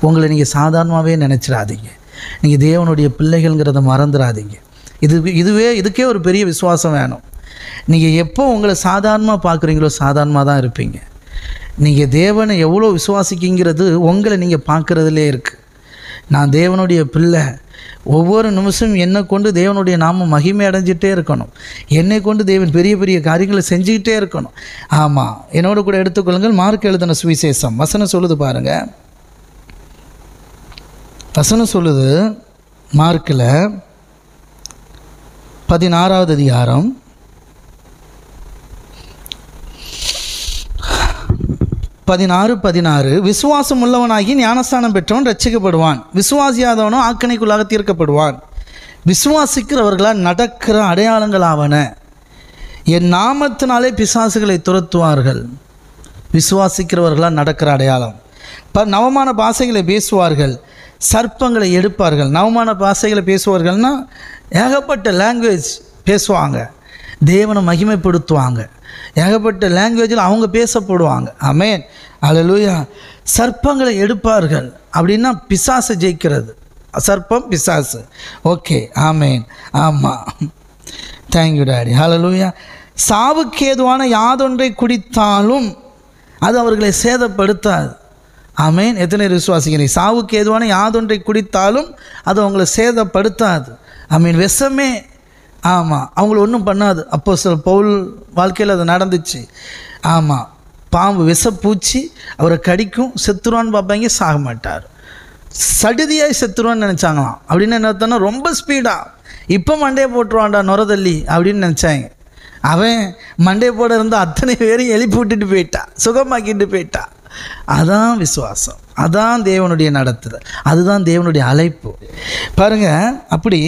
உங்களை நீங்கள் சாதாரணமாகவே நினச்சிடாதீங்க. நீங்கள் தேவனுடைய பிள்ளைகள்ங்கிறத மறந்துடாதீங்க. இதுக்கே ஒரு பெரிய விசுவாசம் வேணும். நீங்கள் எப்போ உங்களை சாதாரணமாக பார்க்குறீங்களோ சாதாரணமாக தான் இருப்பீங்க. நீங்கள் தேவனை எவ்வளோ விசுவாசிக்கிங்கிறது உங்களை நீங்கள் பார்க்குறதுலே இருக்குது. நான் தேவனுடைய பிள்ளை, ஒவ்வொரு நிமிஷம் என்னை கொண்டு தேவனுடைய நாமம் மகிமை அடைஞ்சிட்டே இருக்கணும், என்னை கொண்டு தேவன் பெரிய பெரிய காரியங்களை செஞ்சுக்கிட்டே இருக்கணும். ஆமாம், என்னோட கூட எடுத்துக்கொள்ளுங்கள். மார்க் எழுதின சுவிசேஷம் வசனம் சொல்லுது பாருங்கள். வசனம் சொல்லுது மார்க்கில் 16வது அதிகாரம் 16 விசுவாசம் உள்ளவனாகி ஞானஸ்தானம் பெற்றவன் ரட்சிக்கப்படுவான், விசுவாசியாதவனோ ஆக்கினைக்குள்ளாக தீர்க்கப்படுவான். விசுவாசிக்கிறவர்களால் நடக்கிற அடையாளங்களாவன, என் நாமத்தினாலே பிசாசுகளை துரத்துவார்கள். விசுவாசிக்கிறவர்களால் நடக்கிற அடையாளம். நவமான பாஷைகளை பேசுவார்கள், சர்ப்பங்களை எடுப்பார்கள். நவமான பாஷைகளை பேசுவார்கள்னா ஏகப்பட்ட லாங்குவேஜ் பேசுவாங்க, தேவனை மகிமைப்படுத்துவாங்க. ஏகப்பட்ட லாங்குவேஜில் அவங்க பேசப்படுவாங்க. ஆமென், அல்லேலூயா. சர்ப்பங்களை எடுப்பார்கள் அப்படின்னா பிசாசு ஜெயிக்கிறது. சர்ப்பம் பிசாசு. ஓகே, ஆமென். ஆமாம், தேங்க்யூ டாடி, அல்லேலூயா. சாவுக்கு ஏதுவான யாதொன்றை குடித்தாலும் அது அவர்களை சேதப்படுத்தாது. ஆமென். எத்தனை விசுவாசிக்கிறீங்க? சாவுக்கு ஏதுவான யாதொன்றை குடித்தாலும் அது அவங்களை சேதப்படுத்தாது. ஆமென். விஷமே, ஆமாம், அவங்கள ஒன்றும் பண்ணாது. அப்போஸ்தலர் பவுல் வாழ்க்கையில் அது நடந்துச்சு. ஆமாம், பாம்பு விஷப்பூச்சி அவரை கடிக்கும், செத்துருவான்னு பார்ப்பாங்க, சாக மாட்டார். சடுதியாக செத்துருவான்னு நினச்சாங்களாம். அப்படின்னு என்ன அர்த்தம்னா ரொம்ப ஸ்பீடாக இப்போ மண்டையை போட்டுருவான்டா நுரதள்ளி அப்படின்னு நினச்சாங்க. அவன் மண்டையை போட இருந்தால் அத்தனை பேரையும் எழுப்பி விட்டுட்டு போயிட்டான், சுகமாக்கிட்டு போயிட்டான். அதான் விசுவாசம், அதான் தேவனுடைய நடத்துதல், அதுதான் தேவனுடைய அழைப்பு. பாருங்கள், அப்படி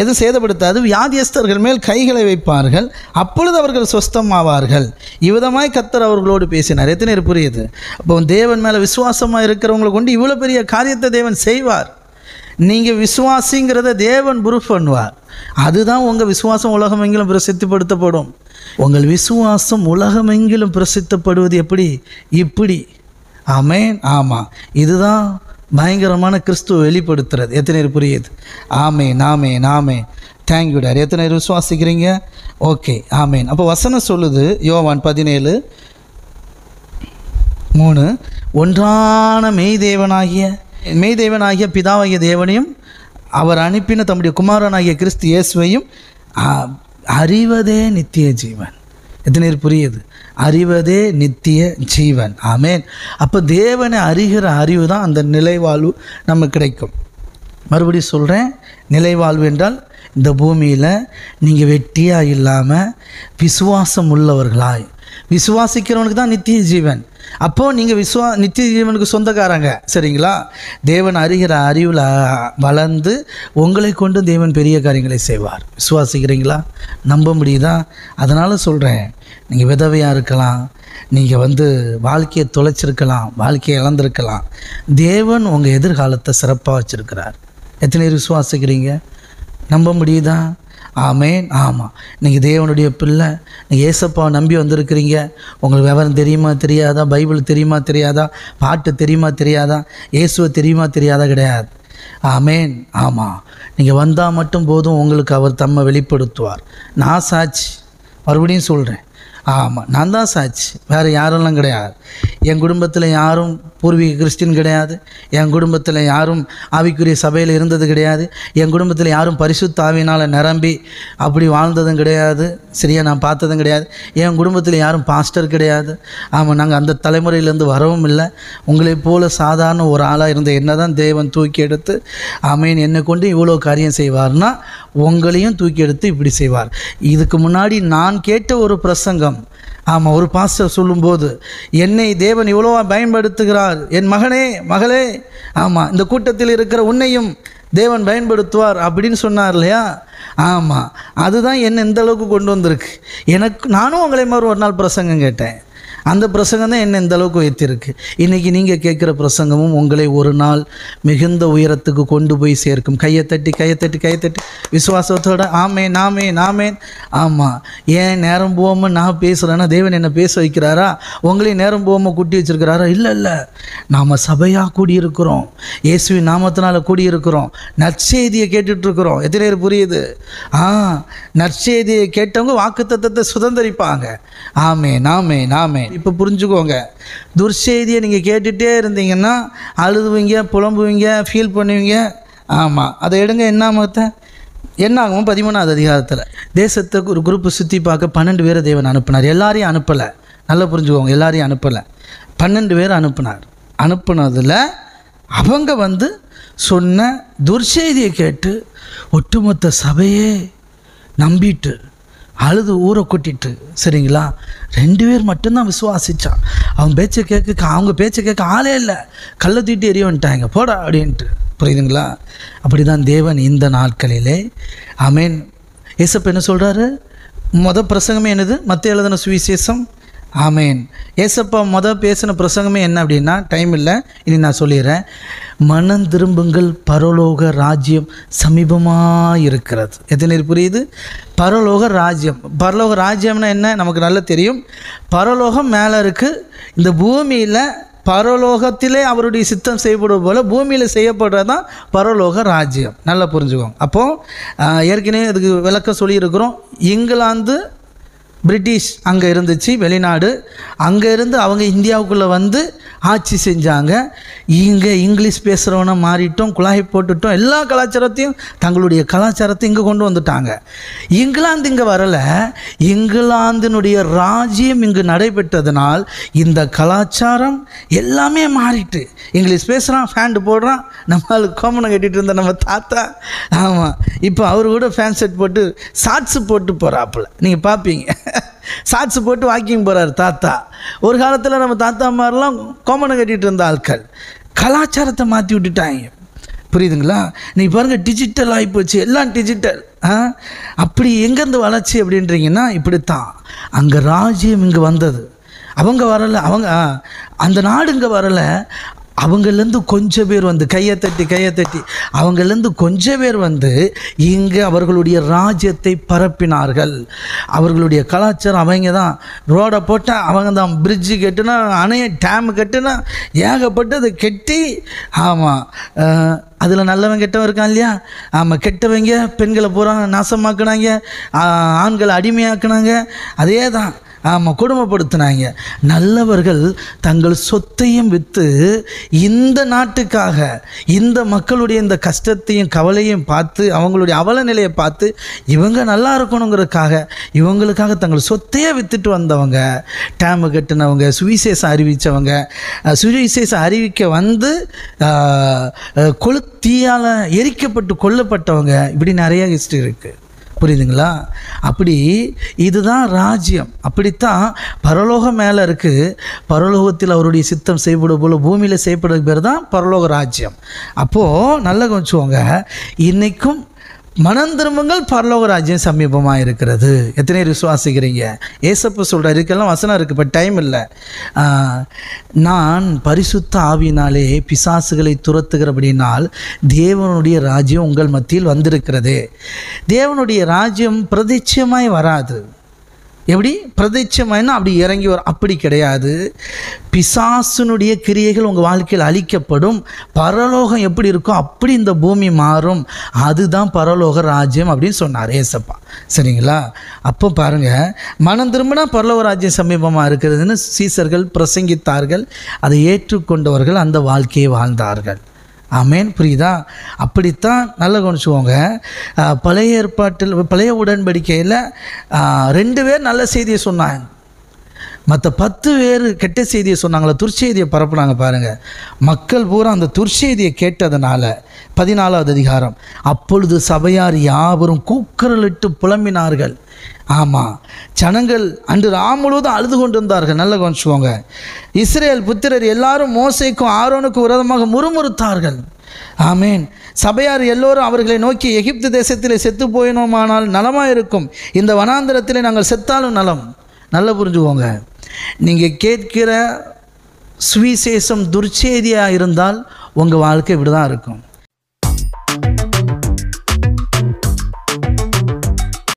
எதுவும் சேதப்படுத்தாது. வியாதியஸ்தர்கள் மேல் கைகளை வைப்பார்கள், அப்பொழுது அவர்கள் சொஸ்தமாவார்கள். இவ்விதமாய் கர்த்தர் அவர்களோடு பேசினார். எத்தனை பேர் புரியுது? அப்போ தேவன் மேலே விசுவாசமாக இருக்கிறவங்களை கொண்டு இவ்வளோ பெரிய காரியத்தை தேவன் செய்வார். நீங்கள் விசுவாசிங்கிறத தேவன் ப்ரூஃப் பண்ணுவார். அதுதான் உங்கள் விசுவாசம் உலகமெங்கிலும் பிரசித்தப்படுத்தப்படும். உங்கள் விசுவாசம் உலகமெங்கிலும் பிரசித்தப்படுவது எப்படி? இப்படி. ஆமென். ஆமாம், இதுதான் பயங்கரமான கிறிஸ்துவ வெளிப்படுத்துறது. எத்தனை பேர் புரியுது? ஆமென், ஆமென், ஆமென். தேங்க்யூ டார். எத்தனை பேர் விசுவாசிக்கிறீங்க? ஓகே, ஆமென். அப்போ வசனம் சொல்லுது, யோவான் 17:3, ஒன்றான மெய்தேவனாகிய பிதாவாகிய தேவனையும் அவர் அனுப்பின தம்முடைய குமாரனாகிய கிறிஸ்து இயேசுவையும் அறிவதே நித்திய ஜீவன். எத்தனை பேர் புரியுது? அறிவதே நித்திய ஜீவன். ஆமென். அப்போ தேவனை அறிகிற அறிவு தான் அந்த நிலைவாழ்வு நமக்கு கிடைக்கும். மறுபடியும் சொல்கிறேன், நிலைவாழ்வு என்றால் இந்த பூமியில் நீங்கள் வெட்டியாக இல்லாமல் விசுவாசம் உள்ளவர்களாய், விசுவாசிக்கிறவனுக்கு தான் நித்திய ஜீவன். அப்போது நீங்கள் நித்திய ஜீவனுக்கு சொந்தக்காரங்க, சரிங்களா? தேவன் அறிகிற அறிவில் வளர்ந்து உங்களை கொண்டு தேவன் பெரிய காரியங்களை செய்வார். விசுவாசிக்கிறீங்களா? நம்ப முடியுதா? அதனால் சொல்கிறேன், நீங்கள் விதவையாக இருக்கலாம், நீங்கள் வாழ்க்கையை தொலைச்சிருக்கலாம், வாழ்க்கையை இழந்திருக்கலாம். தேவன் உங்கள் எதிர்காலத்தை சிறப்பாக வச்சுருக்கிறார். எத்தனை பேர் விசுவாசிக்கிறீங்க? நம்ப முடியுதா? ஆமென். ஆமாம், நீங்கள் தேவனுடைய பிள்ளை, நீங்கள் ஏசப்பாவை நம்பி வந்திருக்கிறீங்க. உங்களுக்கு விவரம் தெரியுமா தெரியாதா? பைபிள் தெரியுமா தெரியாதா? பாட்டு தெரியுமா தெரியாதா? இயேசுவை தெரியுமா தெரியாதா? கிடையாது. ஆமென். ஆமாம், நீங்கள் வந்தால் மட்டும் போதும், உங்களுக்கு அவர் தம்மை வெளிப்படுத்துவார். நான் சாட்சி, மறுபடியும் சொல்கிறேன். ஆமாம், நான் தான் சாட்சி, வேறு யாரெல்லாம் கிடையாது. என் குடும்பத்தில் யாரும் பூர்வீக கிறிஸ்டின் கிடையாது. என் குடும்பத்தில் யாரும் ஆவிக்குரிய சபையில் இருந்தது கிடையாது. என் குடும்பத்தில் யாரும் பரிசுத்த ஆவியினால் நிரம்பி அப்படி வாழ்ந்ததும் கிடையாது. சரியா, நான் பார்த்ததும் கிடையாது. என் குடும்பத்தில் யாரும் பாஸ்டர் கிடையாது. ஆமாம், நாங்கள் அந்த தலைமுறையிலேருந்து வரவும் இல்லை. உங்களைப் போல சாதாரண ஒரு ஆளாக இருந்த என்ன தான் தேவன் தூக்கி எடுத்து, ஆமேன், என்னை கொண்டு இவ்வளோ காரியம் செய்வார்னா உங்களையும் தூக்கி எடுத்து இப்படி செய்வார். இதுக்கு முன்னாடி நான் கேட்ட ஒரு பிரசங்கம், ஆமாம், ஒரு பாஸ்டர் சொல்லும்போது, என்னை தேவன் இவ்வளோவா பயன்படுத்துகிறார், என் மகனே மகளே, ஆமாம், இந்த கூட்டத்தில் இருக்கிற உன்னையும் தேவன் பயன்படுத்துவார் அப்படின்னு சொன்னார் இல்லையா? ஆமாம், அதுதான் என்னை இந்த அளவுக்கு கொண்டு வந்திருக்கு. நானும் உங்களை மாதிரி ஒரு நாள் பிரசங்கம் கேட்டேன். அந்த பிரசங்கம் தான் என்ன இந்த அளவுக்கு உயர்த்திருக்கு. இன்றைக்கி நீங்கள் கேட்குற பிரசங்கமும் உங்களை ஒரு நாள் மிகுந்த உயரத்துக்கு கொண்டு போய் சேர்க்கும். கையை தட்டி விசுவாசத்தோட ஆமேன் ஆமேன் ஆமேன். ஆமாம், ஏன் நேரம் போகாமல் நான் பேசுகிறேன்னா தேவன் என்னை பேச வைக்கிறாரா? உங்களையும் நேரம் போகாமல் கூட்டி வச்சுருக்கிறாரா? இல்லை, நாம் சபையாக கூடியிருக்கிறோம், இயேசுவின் நாமத்தினால் கூடியிருக்கிறோம், நற்செய்தியை கேட்டுட்ருக்குறோம். எத்தனை பேர் புரியுது? நற்செய்தியை கேட்டவங்க வாக்குத்தத்தத்தை சுதந்திரிப்பாங்க. ஆமேன் ஆமேன் ஆமேன். இப்போ புரிஞ்சுக்கோங்க, துர்செய்தியை நீங்கள் கேட்டுகிட்டே இருந்தீங்கன்னா அழுதுவீங்க, புலம்புவீங்க, ஃபீல் பண்ணுவீங்க. ஆமாம், அதை எடுங்க. என்ன ஆகும்? 13வது அதிகாரத்தில் தேசத்துக்கு ஒரு குரூப்பு சுற்றி பார்க்க 12 பேரை தேவன் அனுப்பினார். எல்லாரையும் அனுப்பலை, நல்லா புரிஞ்சுக்கோங்க, எல்லாரையும் அனுப்பலை, 12 பேர் அனுப்பினார். அனுப்புனதில் அவங்க சொன்ன துர்செய்தியை கேட்டு ஒட்டுமொத்த சபையே நம்பிட்டு அழுது ஊரை கொட்டிட்டு, சரிங்களா, 2 பேர் மட்டும்தான் விசுவாசித்தான். அவங்க பேச்சை கேட்க ஆளே இல்லை, கல்லை தூட்டி எரிய வந்துட்டாங்க, போடா அப்படின்ட்டு. புரியுதுங்களா? அப்படி தான் தேவன் இந்த நாட்களிலே. ஆமேன். ஏசப்பா என்ன சொல்கிறாரு? பிரசங்கமே என்னது? மத்தேயு எழுதின சுவிசேஷம். ஆமேன். ஏசப்பா பேசின பிரசங்கமே என்ன அப்படின்னா, டைம் இல்லை, இனி நான் சொல்லிடுறேன். மனம் திரும்புங்கள், பரலோக ராஜ்யம் சமீபமாக இருக்கிறது. எத்தனை புரியுது? பரலோக ராஜ்யம்னா என்ன? நமக்கு நல்லா தெரியும். பரலோகம் மேலே இருக்குது. இந்த பூமியில் பரலோகத்திலே அவருடைய சித்தம் செய்யப்படுவது போல் பூமியில் செய்யப்படுறது தான் பரலோக ராஜ்யம். நல்லா புரிஞ்சுக்கோங்க. அப்போது ஏற்கனவே அதுக்கு விளக்கம் சொல்லியிருக்கிறோம். இங்கிலாந்து பிரிட்டிஷ் அங்கே இருந்துச்சு, வெளிநாடு. அங்கே இருந்து அவங்க இந்தியாவுக்குள்ளே ஆட்சி செஞ்சாங்க. இங்கே இங்கிலீஷ் பேசுகிறவனை மாறிட்டோம், குழாய் போட்டுட்டோம், எல்லா கலாச்சாரத்தையும் தங்களுடைய கலாச்சாரத்தை இங்கே கொண்டு வந்துட்டாங்க. இங்கிலாந்து இங்கே வரலை, இங்கிலாந்தினுடைய ராஜ்யம் இங்கு நடைபெற்றதுனால் இந்த கலாச்சாரம் எல்லாமே மாறிட்டு. இங்கிலீஷ் பேசுகிறான், ஃபேண்ட் போடுறான். நம்மளுக்கு கோமனை கட்டிகிட்டு இருந்த நம்ம தாத்தா, ஆமாம், இப்போ அவர் கூட ஃபேன் செட் போட்டு ஷார்ட்ஸு போட்டு போகிறாப்புல, நீங்கள் பார்ப்பீங்க. ஷார்ட்ஸு போட்டு வாக்கிங் போகிறார் தாத்தா. ஒரு காலத்தில் நம்ம தாத்தா மாதிரிலாம் கோமனை கட்டிகிட்டு இருந்த ஆட்கள் கலாச்சாரத்தை மாற்றி விட்டுட்டாங்க. புரியுதுங்களா? நீ பாருங்கள், டிஜிட்டல் ஆகிப்போச்சு, எல்லாம் டிஜிட்டல். அப்படி எங்கேருந்து வளர்ச்சி அப்படின்றீங்கன்னா இப்படித்தான். அங்கே ராஜ்யம் இங்கே வந்தது, அவங்க வரலை, அந்த நாடு இங்கே வரலை. அவங்கள்லேருந்து கொஞ்சம் பேர் கையை தட்டி அவங்கள்லேருந்து கொஞ்சம் பேர் இங்கே அவர்களுடைய ராஜ்யத்தை பரப்பினார்கள். அவர்களுடைய கலாச்சாரம் அவங்க தான். ரோடை போட்டால் அவங்க தான், பிரிட்ஜு கட்டுனா, அணைய டேமு கட்டுனா, ஏகப்பட்டது கெட்டி. ஆமாம், அதில் நல்லவன் கெட்டவன் இருக்கான் இல்லையா? ஆமாம், கெட்டவங்க பெண்களை பூரா நாசமாக்குனாங்க, ஆண்களை அடிமையாக்குனாங்க, அதே தான். ஆமாம், கொடுமைப்படுத்தினாங்க. நல்லவர்கள் தங்கள் சொத்தையும் விற்று இந்த நாட்டுக்காக, இந்த மக்களுடைய இந்த கஷ்டத்தையும் கவலையும் பார்த்து, அவங்களுடைய அவல நிலையை பார்த்து இவங்க நல்லா இருக்கணுங்கிறதுக்காக இவங்களுக்காக தங்கள் சொத்தையே விற்றுட்டு வந்தவங்க, டேமு கட்டினவங்க, சுவிசேஷம் அறிவித்தவங்க, சுவிசேஷம் அறிவிக்க கொளுத்தீயால் எரிக்கப்பட்டு கொல்லப்பட்டவங்க, இப்படி நிறைய ஹிஸ்ட்ரி இருக்குது. புரியுதுங்களா? அப்படி இதுதான் ராஜ்யம். அப்படித்தான் பரலோகம் மேலே இருக்குது. பரலோகத்தில் அவருடைய சித்தம் செய்யப்படும் போல் பூமியில் செய்யப்படுறது பேர் தான் பரலோக ராஜ்யம். அப்போது நல்லா கொஞ்சோங்க, இன்றைக்கும் மனம் திரும்புங்கள், பரலோக ராஜ்யம் சமீபமாக இருக்கிறது. எத்தனை விசுவாசிக்கிறீங்க? ஏசப்பா சொல்கிறார், இதுக்கெல்லாம் வசனம் இருக்குது, இப்போ டைம் இல்லை. நான் பரிசுத்த ஆவியினாலே பிசாசுகளை துரத்துகிறபடினால் தேவனுடைய ராஜ்யம் உங்கள் மத்தியில் வந்திருக்கிறது. தேவனுடைய ராஜ்யம் பிரதிட்சமாய் வராது. எப்படி பிரதிட்சமாயினா அப்படி இறங்கி வரும்? அப்படி கிடையாது. பிசாசுனுடைய கிரியைகள் உங்கள் வாழ்க்கையில் அழிக்கப்படும். பரலோகம் எப்படி இருக்கோ அப்படி இந்த பூமி மாறும். அதுதான் பரலோக ராஜ்யம் அப்படின்னு சொன்னார் ஏசப்பா. சரிங்களா? அப்போ பாருங்கள், மனம் திரும்பினா பரலோக ராஜ்யம் சமீபமாக இருக்கிறதுன்னு சீசர்கள் பிரசங்கித்தார்கள். அதை ஏற்றுக்கொண்டவர்கள் அந்த வாழ்க்கையை வாழ்ந்தார்கள். ஆமேன். புரியுதா? அப்படித்தான் நல்லா கவனிச்சுவோங்க. பழைய ஏற்பாட்டில், பழைய உடன்படிக்கையில் 2 பேர் நல்ல செய்தியை சொன்னாங்க, மற்ற 10 பேர் கெட்ட செய்தியை சொன்னாங்களே, துர்ச்செய்தியை பரப்புனாங்க. பாருங்கள், மக்கள் பூரா அந்த துர்ச்செய்தியை கேட்டதுனால 14வது அதிகாரம், அப்பொழுது சபையார் யாவரும் கூக்குரலிட்டு புலம்பினார்கள். ஆமாம், ஜனங்கள் அன்று முழுவதும் அழுது கொண்டு இருந்தார்கள். நல்ல கவனிச்சுவோங்க. இஸ்ரேல் புத்திரர் எல்லாரும் மோசேக்கும் ஆரோனுக்கும் விரோதமாக முறுமுறுத்தார்கள். ஆமேன். சபையார் எல்லோரும் அவர்களை நோக்கி, எகிப்து தேசத்திலே செத்து போயினோமானால் நலமாக இருக்கும், இந்த வனாந்திரத்திலே நாங்கள் செத்தாலும் நலம். நல்லா புரிஞ்சுக்கோங்க. நீங்கள் கேட்கிற சுவிசேஷம் துர்ச்செய்தியாக இருந்தால் உங்கள் வாழ்க்கை இப்படி தான் இருக்கும்.